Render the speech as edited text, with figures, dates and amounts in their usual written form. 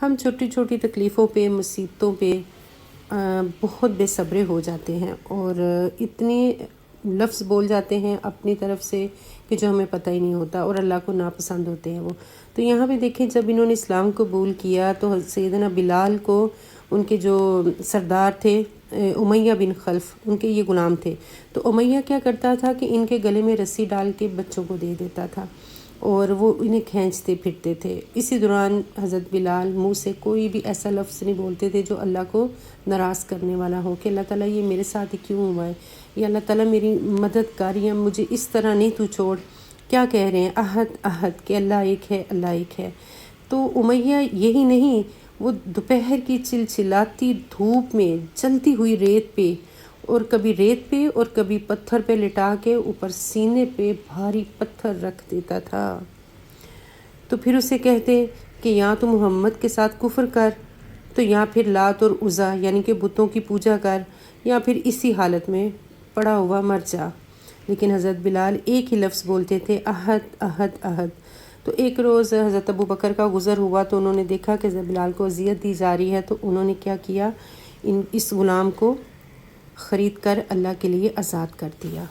ہم چھوٹی چھوٹی تکلیفوں پہ، مصیبتوں پہ بہت بے صبرے ہو جاتے ہیں اور اتنے لفظ بول جاتے ہیں اپنی طرف سے کہ جو ہمیں پتہ ہی نہیں ہوتا اور اللہ کو ناپسند ہوتے ہیں وہ۔ تو یہاں پہ دیکھیں جب انہوں نے اسلام قبول کیا تو سیدنا بلال کو ان کے جو سردار تھے امیہ بن خلف، ان کے یہ غلام تھے، تو امیہ کیا کرتا تھا کہ ان کے گلے میں رسی ڈال کے بچوں کو دے دیتا تھا اور وہ انہیں کھینچتے پھرتے تھے۔ اسی دوران حضرت بلال منہ سے کوئی بھی ایسا لفظ نہیں بولتے تھے جو اللہ کو ناراض کرنے والا ہو کہ اللہ تعالیٰ یہ میرے ساتھ ہی کیوں ہوا ہے، یا اللہ تعالیٰ میری مدد کر یا مجھے اس طرح نہیں تو چھوڑ۔ کیا کہہ رہے ہیں؟ احد احد کہ اللہ ایک ہے، اللہ ایک ہے۔ تو امیہ یہی نہیں، وہ دوپہر کی چلچلاتی دھوپ میں جلتی ہوئی ریت پہ، اور کبھی ریت پہ اور کبھی پتھر پہ لٹا کے اوپر سینے پہ بھاری پتھر رکھ دیتا تھا۔ تو پھر اسے کہتے کہ یا تو محمد کے ساتھ کفر کر، تو یا پھر لات اور عزا یعنی کہ بتوں کی پوجا کر، یا پھر اسی حالت میں پڑا ہوا مر جا۔ لیکن حضرت بلال ایک ہی لفظ بولتے تھے، احد احد احد۔ تو ایک روز حضرت ابو بکر کا گزر ہوا تو انہوں نے دیکھا کہ حضرت بلال کو اذیت دی جا رہی ہے، تو انہوں نے کیا کیا، اس غلام کو خرید کر اللہ کے لیے آزاد کر دیا۔